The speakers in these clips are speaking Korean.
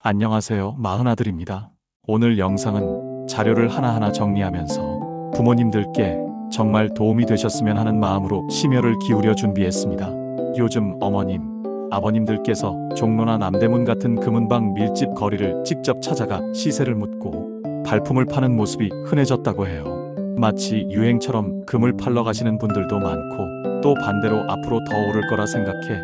안녕하세요. 마흔아들입니다. 오늘 영상은 자료를 하나하나 정리하면서 부모님들께 정말 도움이 되셨으면 하는 마음으로 심혈을 기울여 준비했습니다. 요즘 어머님, 아버님들께서 종로나 남대문 같은 금은방 밀집 거리를 직접 찾아가 시세를 묻고 발품을 파는 모습이 흔해졌다고 해요. 마치 유행처럼 금을 팔러 가시는 분들도 많고 또 반대로 앞으로 더 오를 거라 생각해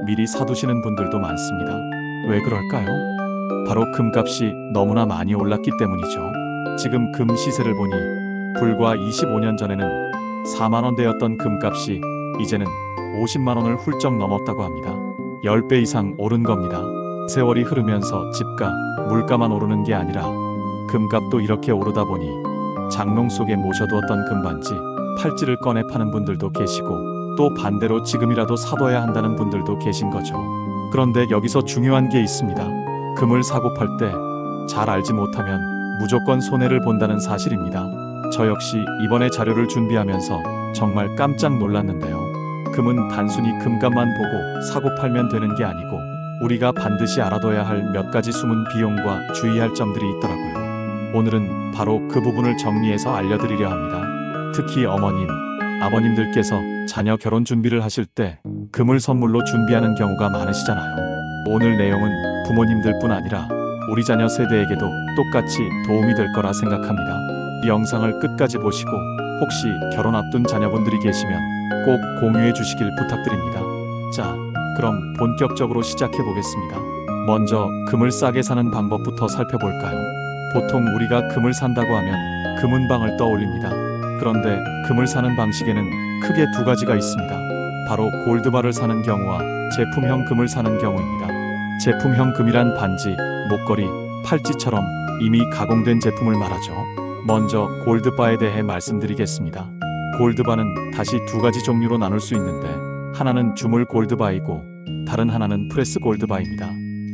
미리 사두시는 분들도 많습니다. 왜 그럴까요? 바로 금값이 너무나 많이 올랐기 때문이죠. 지금 금 시세를 보니 불과 25년 전에는 4만원대였던 금값이 이제는 50만원을 훌쩍 넘었다고 합니다. 10배 이상 오른 겁니다. 세월이 흐르면서 집가, 물가만 오르는 게 아니라 금값도 이렇게 오르다 보니 장롱 속에 모셔두었던 금반지, 팔찌를 꺼내 파는 분들도 계시고 또 반대로 지금이라도 사둬야 한다는 분들도 계신 거죠. 그런데 여기서 중요한 게 있습니다. 금을 사고 팔 때 잘 알지 못하면 무조건 손해를 본다는 사실입니다. 저 역시 이번에 자료를 준비하면서 정말 깜짝 놀랐는데요. 금은 단순히 금값만 보고 사고 팔면 되는 게 아니고 우리가 반드시 알아둬야 할 몇 가지 숨은 비용과 주의할 점들이 있더라고요. 오늘은 바로 그 부분을 정리해서 알려드리려 합니다. 특히 어머님, 아버님들께서 자녀 결혼 준비를 하실 때 금을 선물로 준비하는 경우가 많으시잖아요. 오늘 내용은 부모님들뿐 아니라 우리 자녀 세대에게도 똑같이 도움이 될 거라 생각합니다. 이 영상을 끝까지 보시고 혹시 결혼 앞둔 자녀분들이 계시면 꼭 공유해 주시길 부탁드립니다. 자, 그럼 본격적으로 시작해 보겠습니다. 먼저 금을 싸게 사는 방법부터 살펴볼까요? 보통 우리가 금을 산다고 하면 금은방을 떠올립니다. 그런데 금을 사는 방식에는 크게 두 가지가 있습니다. 바로 골드바를 사는 경우와 제품형 금을 사는 경우입니다. 제품형 금이란 반지, 목걸이, 팔찌처럼 이미 가공된 제품을 말하죠. 먼저 골드바에 대해 말씀드리겠습니다. 골드바는 다시 두 가지 종류로 나눌 수 있는데 하나는 주물 골드바이고 다른 하나는 프레스 골드바입니다.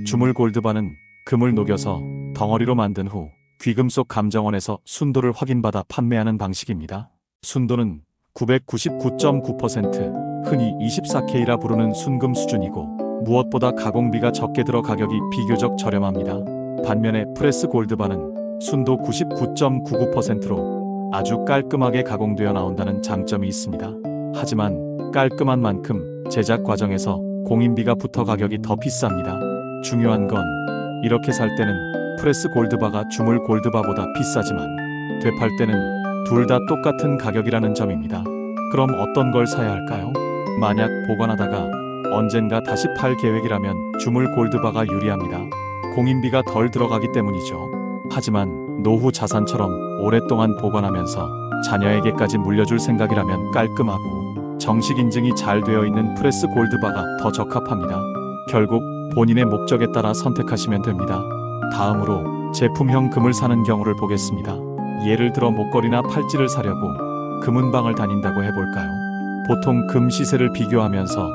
주물 골드바는 금을 녹여서 덩어리로 만든 후 귀금속 감정원에서 순도를 확인받아 판매하는 방식입니다. 순도는 999.9%, 흔히 24K라 부르는 순금 수준이고 무엇보다 가공비가 적게 들어 가격이 비교적 저렴합니다. 반면에 프레스 골드바는 순도 99.99%로 아주 깔끔하게 가공되어 나온다는 장점이 있습니다. 하지만 깔끔한 만큼 제작 과정에서 공인비가 붙어 가격이 더 비쌉니다. 중요한 건 이렇게 살 때는 프레스 골드바가 주물 골드바보다 비싸지만 되팔 때는 둘 다 똑같은 가격이라는 점입니다. 그럼 어떤 걸 사야 할까요? 만약 보관하다가 언젠가 다시 팔 계획이라면 주물 골드바가 유리합니다. 공인비가 덜 들어가기 때문이죠. 하지만 노후 자산처럼 오랫동안 보관하면서 자녀에게까지 물려줄 생각이라면 깔끔하고 정식 인증이 잘 되어 있는 프레스 골드바가 더 적합합니다. 결국 본인의 목적에 따라 선택하시면 됩니다. 다음으로 제품형 금을 사는 경우를 보겠습니다. 예를 들어 목걸이나 팔찌를 사려고 금은방을 다닌다고 해볼까요? 보통 금 시세를 비교하면서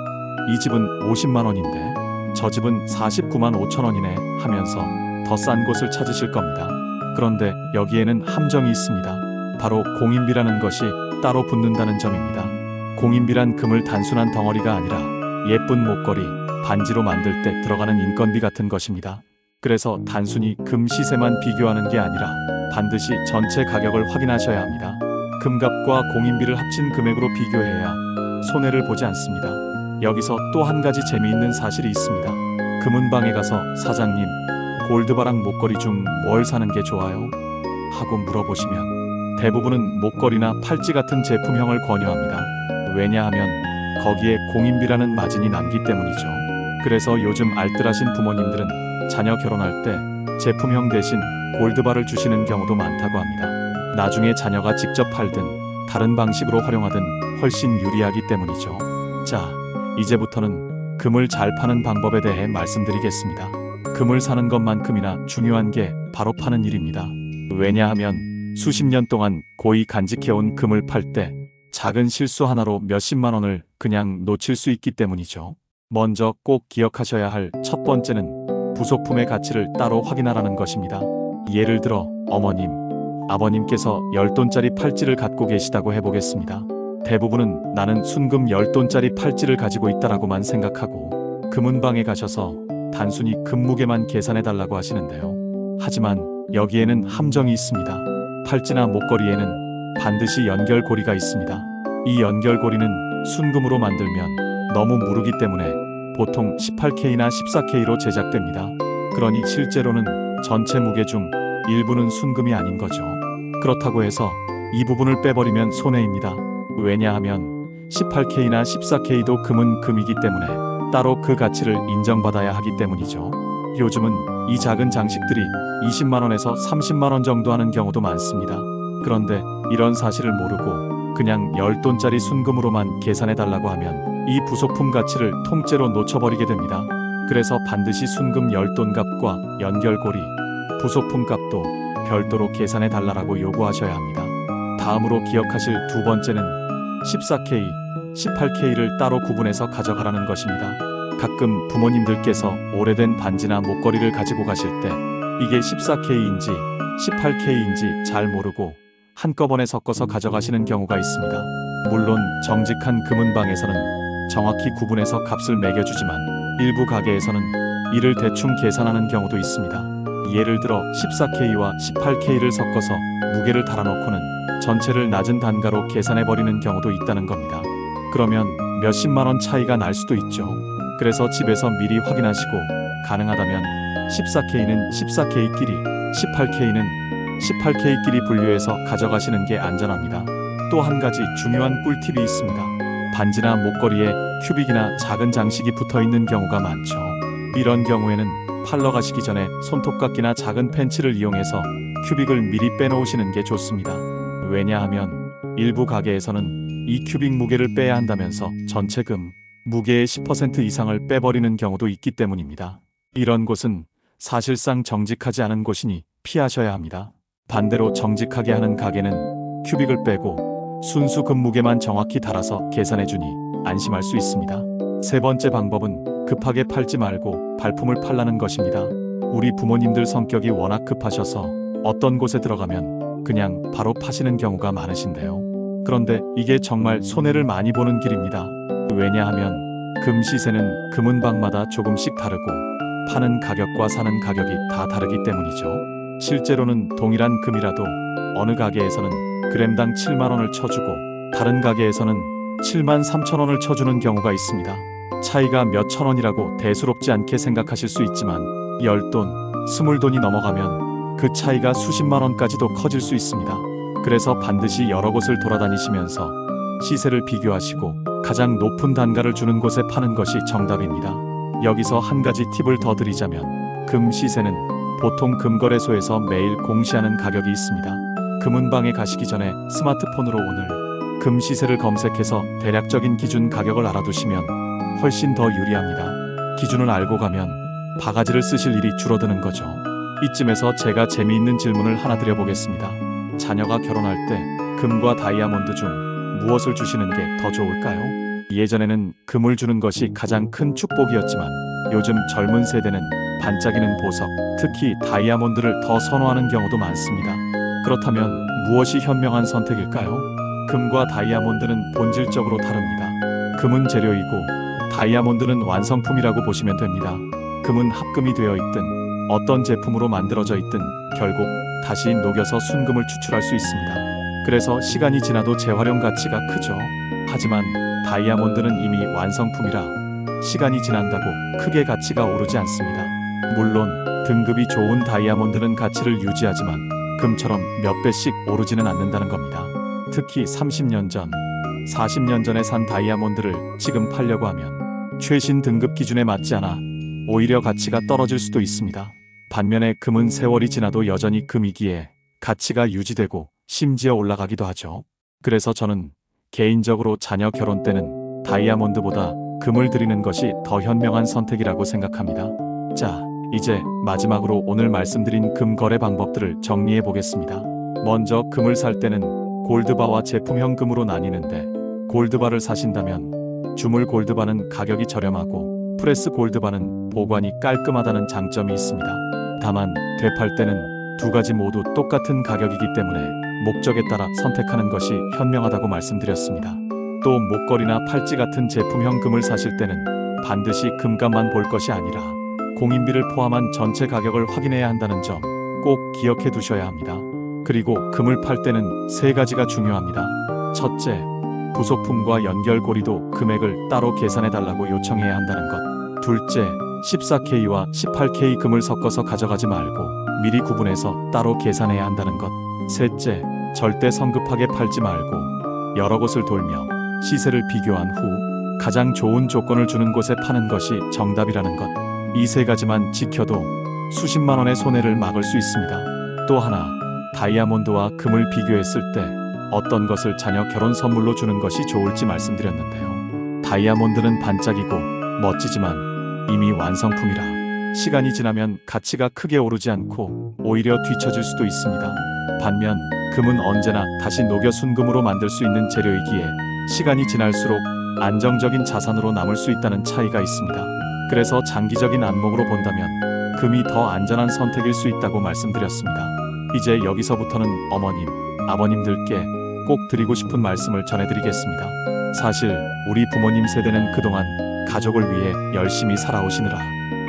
이 집은 50만원인데 저 집은 49만 5천원이네 하면서 더 싼 곳을 찾으실 겁니다. 그런데 여기에는 함정이 있습니다. 바로 공인비라는 것이 따로 붙는다는 점입니다. 공인비란 금을 단순한 덩어리가 아니라 예쁜 목걸이, 반지로 만들 때 들어가는 인건비 같은 것입니다. 그래서 단순히 금 시세만 비교하는 게 아니라 반드시 전체 가격을 확인하셔야 합니다. 금값과 공인비를 합친 금액으로 비교해야 손해를 보지 않습니다. 여기서 또 한 가지 재미있는 사실이 있습니다. 금은방에 가서 사장님, 골드바랑 목걸이 중 뭘 사는 게 좋아요? 하고 물어보시면 대부분은 목걸이나 팔찌 같은 제품형을 권유합니다. 왜냐하면 거기에 공인비라는 마진이 남기 때문이죠. 그래서 요즘 알뜰하신 부모님들은 자녀 결혼할 때 제품형 대신 골드바를 주시는 경우도 많다고 합니다. 나중에 자녀가 직접 팔든 다른 방식으로 활용하든 훨씬 유리하기 때문이죠. 자, 이제부터는 금을 잘 파는 방법에 대해 말씀드리겠습니다. 금을 사는 것만큼이나 중요한 게 바로 파는 일입니다. 왜냐하면 수십 년 동안 고이 간직해온 금을 팔 때 작은 실수 하나로 몇십만 원을 그냥 놓칠 수 있기 때문이죠. 먼저 꼭 기억하셔야 할 첫 번째는 부속품의 가치를 따로 확인하라는 것입니다. 예를 들어 어머님, 아버님께서 10돈짜리 팔찌를 갖고 계시다고 해보겠습니다. 대부분은 나는 순금 10돈짜리 팔찌를 가지고 있다라고만 생각하고 금은방에 가셔서 단순히 금무게만 계산해달라고 하시는데요. 하지만 여기에는 함정이 있습니다. 팔찌나 목걸이에는 반드시 연결고리가 있습니다. 이 연결고리는 순금으로 만들면 너무 무르기 때문에 보통 18K나 14K로 제작됩니다. 그러니 실제로는 전체 무게 중 일부는 순금이 아닌 거죠. 그렇다고 해서 이 부분을 빼버리면 손해입니다. 왜냐하면 18K나 14K도 금은 금이기 때문에 따로 그 가치를 인정받아야 하기 때문이죠. 요즘은 이 작은 장식들이 20만원에서 30만원 정도 하는 경우도 많습니다. 그런데 이런 사실을 모르고 그냥 10돈짜리 순금으로만 계산해달라고 하면 이 부속품 가치를 통째로 놓쳐버리게 됩니다. 그래서 반드시 순금 10돈 값과 연결고리, 부속품 값도 별도로 계산해달라고 요구하셔야 합니다. 다음으로 기억하실 두 번째는 14K, 18K를 따로 구분해서 가져가라는 것입니다. 가끔 부모님들께서 오래된 반지나 목걸이를 가지고 가실 때 이게 14K인지 18K인지 잘 모르고 한꺼번에 섞어서 가져가시는 경우가 있습니다. 물론 정직한 금은방에서는 정확히 구분해서 값을 매겨주지만 일부 가게에서는 이를 대충 계산하는 경우도 있습니다. 예를 들어 14K와 18K를 섞어서 무게를 달아놓고는 전체를 낮은 단가로 계산해버리는 경우도 있다는 겁니다. 그러면 몇십만원 차이가 날 수도 있죠. 그래서 집에서 미리 확인하시고 가능하다면 14K는 14K끼리, 18K는 18K끼리 분류해서 가져가시는 게 안전합니다. 또 한 가지 중요한 꿀팁이 있습니다. 반지나 목걸이에 큐빅이나 작은 장식이 붙어있는 경우가 많죠. 이런 경우에는 팔러 가시기 전에 손톱깎이나 작은 펜치를 이용해서 큐빅을 미리 빼놓으시는 게 좋습니다. 왜냐하면 일부 가게에서는 이 큐빅 무게를 빼야 한다면서 전체 금 무게의 10% 이상을 빼버리는 경우도 있기 때문입니다. 이런 곳은 사실상 정직하지 않은 곳이니 피하셔야 합니다. 반대로 정직하게 하는 가게는 큐빅을 빼고 순수 금 무게만 정확히 달아서 계산해주니 안심할 수 있습니다. 세 번째 방법은 급하게 팔지 말고 발품을 팔라는 것입니다. 우리 부모님들 성격이 워낙 급하셔서 어떤 곳에 들어가면 그냥 바로 파시는 경우가 많으신데요. 그런데 이게 정말 손해를 많이 보는 길입니다. 왜냐하면 금 시세는 금은방마다 조금씩 다르고 파는 가격과 사는 가격이 다 다르기 때문이죠. 실제로는 동일한 금이라도 어느 가게에서는 그램당 7만원을 쳐주고 다른 가게에서는 7만 3천원을 쳐주는 경우가 있습니다. 차이가 몇 천원이라고 대수롭지 않게 생각하실 수 있지만 10돈, 20돈이 넘어가면 그 차이가 수십만원까지도 커질 수 있습니다. 그래서 반드시 여러 곳을 돌아다니시면서 시세를 비교하시고 가장 높은 단가를 주는 곳에 파는 것이 정답입니다. 여기서 한 가지 팁을 더 드리자면 금 시세는 보통 금거래소에서 매일 공시하는 가격이 있습니다. 금은방에 가시기 전에 스마트폰으로 오늘 금 시세를 검색해서 대략적인 기준 가격을 알아두시면 훨씬 더 유리합니다. 기준을 알고 가면 바가지를 쓰실 일이 줄어드는 거죠. 이쯤에서 제가 재미있는 질문을 하나 드려보겠습니다. 자녀가 결혼할 때 금과 다이아몬드 중 무엇을 주시는 게 더 좋을까요? 예전에는 금을 주는 것이 가장 큰 축복이었지만 요즘 젊은 세대는 반짝이는 보석, 특히 다이아몬드를 더 선호하는 경우도 많습니다. 그렇다면 무엇이 현명한 선택일까요? 금과 다이아몬드는 본질적으로 다릅니다. 금은 재료이고 다이아몬드는 완성품이라고 보시면 됩니다. 금은 합금이 되어 있든 어떤 제품으로 만들어져 있든 결국 다시 녹여서 순금을 추출할 수 있습니다. 그래서 시간이 지나도 재활용 가치가 크죠. 하지만 다이아몬드는 이미 완성품이라 시간이 지난다고 크게 가치가 오르지 않습니다. 물론 등급이 좋은 다이아몬드는 가치를 유지하지만 금처럼 몇 배씩 오르지는 않는다는 겁니다. 특히 30년 전, 40년 전에 산 다이아몬드를 지금 팔려고 하면 최신 등급 기준에 맞지 않아 오히려 가치가 떨어질 수도 있습니다. 반면에 금은 세월이 지나도 여전히 금이기에 가치가 유지되고 심지어 올라가기도 하죠. 그래서 저는 개인적으로 자녀 결혼 때는 다이아몬드보다 금을 드리는 것이 더 현명한 선택이라고 생각합니다. 자, 이제 마지막으로 오늘 말씀드린 금 거래 방법들을 정리해 보겠습니다. 먼저 금을 살 때는 골드바와 제품형 금으로 나뉘는데 골드바를 사신다면 주물 골드바는 가격이 저렴하고 프레스 골드바는 보관이 깔끔하다는 장점이 있습니다. 다만 되팔 때는 두 가지 모두 똑같은 가격이기 때문에 목적에 따라 선택하는 것이 현명하다고 말씀드렸습니다. 또 목걸이나 팔찌 같은 제품형 금을 사실 때는 반드시 금값만 볼 것이 아니라 공인비를 포함한 전체 가격을 확인해야 한다는 점 꼭 기억해 두셔야 합니다. 그리고 금을 팔 때는 세 가지가 중요합니다. 첫째, 부속품과 연결고리도 금액을 따로 계산해 달라고 요청해야 한다는 것. 둘째, 14K와 18K 금을 섞어서 가져가지 말고 미리 구분해서 따로 계산해야 한다는 것. 셋째, 절대 성급하게 팔지 말고 여러 곳을 돌며 시세를 비교한 후 가장 좋은 조건을 주는 곳에 파는 것이 정답이라는 것. 이 세 가지만 지켜도 수십만 원의 손해를 막을 수 있습니다. 또 하나, 다이아몬드와 금을 비교했을 때 어떤 것을 자녀 결혼 선물로 주는 것이 좋을지 말씀드렸는데요. 다이아몬드는 반짝이고 멋지지만 이미 완성품이라 시간이 지나면 가치가 크게 오르지 않고 오히려 뒤처질 수도 있습니다. 반면 금은 언제나 다시 녹여 순금으로 만들 수 있는 재료이기에 시간이 지날수록 안정적인 자산으로 남을 수 있다는 차이가 있습니다. 그래서 장기적인 안목으로 본다면 금이 더 안전한 선택일 수 있다고 말씀드렸습니다. 이제 여기서부터는 어머님, 아버님들께 꼭 드리고 싶은 말씀을 전해드리겠습니다. 사실 우리 부모님 세대는 그동안 가족을 위해 열심히 살아오시느라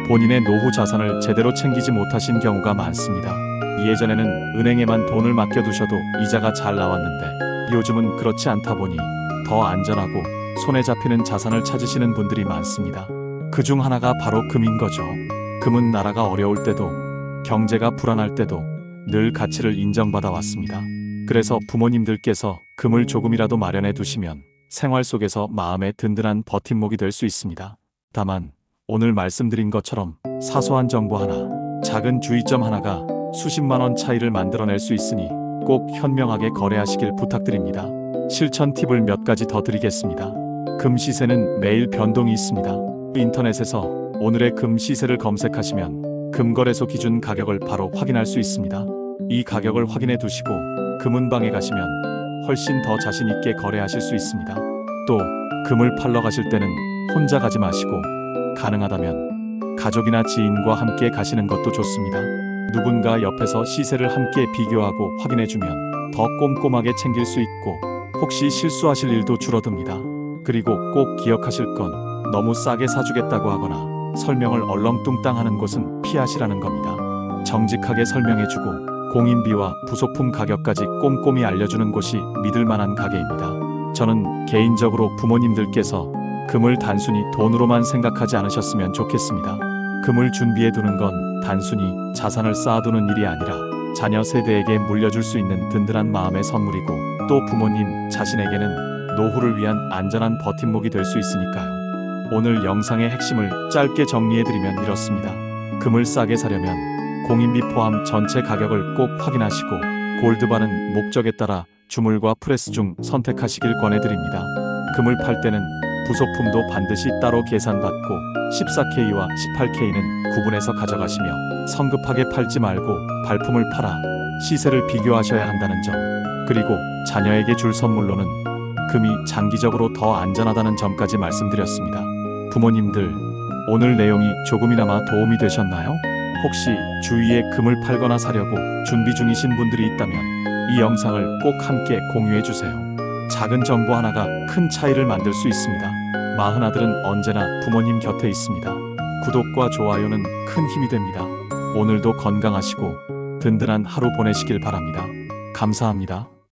본인의 노후 자산을 제대로 챙기지 못하신 경우가 많습니다. 예전에는 은행에만 돈을 맡겨두셔도 이자가 잘 나왔는데 요즘은 그렇지 않다 보니 더 안전하고 손에 잡히는 자산을 찾으시는 분들이 많습니다. 그 중 하나가 바로 금인 거죠. 금은 나라가 어려울 때도 경제가 불안할 때도 늘 가치를 인정받아 왔습니다. 그래서 부모님들께서 금을 조금이라도 마련해 두시면 생활 속에서 마음의 든든한 버팀목이 될 수 있습니다. 다만 오늘 말씀드린 것처럼 사소한 정보 하나, 작은 주의점 하나가 수십만 원 차이를 만들어낼 수 있으니 꼭 현명하게 거래하시길 부탁드립니다. 실천 팁을 몇 가지 더 드리겠습니다. 금 시세는 매일 변동이 있습니다. 인터넷에서 오늘의 금 시세를 검색하시면 금거래소 기준 가격을 바로 확인할 수 있습니다. 이 가격을 확인해 두시고 금은방에 가시면 훨씬 더 자신 있게 거래하실 수 있습니다. 또 금을 팔러 가실 때는 혼자 가지 마시고 가능하다면 가족이나 지인과 함께 가시는 것도 좋습니다. 누군가 옆에서 시세를 함께 비교하고 확인해주면 더 꼼꼼하게 챙길 수 있고 혹시 실수하실 일도 줄어듭니다. 그리고 꼭 기억하실 건 너무 싸게 사주겠다고 하거나 설명을 얼렁뚱땅 하는 곳은 피하시라는 겁니다. 정직하게 설명해주고 공인비와 부속품 가격까지 꼼꼼히 알려주는 곳이 믿을만한 가게입니다. 저는 개인적으로 부모님들께서 금을 단순히 돈으로만 생각하지 않으셨으면 좋겠습니다. 금을 준비해두는 건 단순히 자산을 쌓아두는 일이 아니라 자녀 세대에게 물려줄 수 있는 든든한 마음의 선물이고 또 부모님 자신에게는 노후를 위한 안전한 버팀목이 될 수 있으니까요. 오늘 영상의 핵심을 짧게 정리해드리면 이렇습니다. 금을 싸게 사려면 공인비 포함 전체 가격을 꼭 확인하시고 골드바는 목적에 따라 주물과 프레스 중 선택하시길 권해드립니다. 금을 팔 때는 부속품도 반드시 따로 계산받고 14K와 18K는 구분해서 가져가시며 성급하게 팔지 말고 발품을 팔아 시세를 비교하셔야 한다는 점, 그리고 자녀에게 줄 선물로는 금이 장기적으로 더 안전하다는 점까지 말씀드렸습니다. 부모님들, 오늘 내용이 조금이나마 도움이 되셨나요? 혹시 주위에 금을 팔거나 사려고 준비 중이신 분들이 있다면 이 영상을 꼭 함께 공유해주세요. 작은 정보 하나가 큰 차이를 만들 수 있습니다. 마흔아들은 언제나 부모님 곁에 있습니다. 구독과 좋아요는 큰 힘이 됩니다. 오늘도 건강하시고 든든한 하루 보내시길 바랍니다. 감사합니다.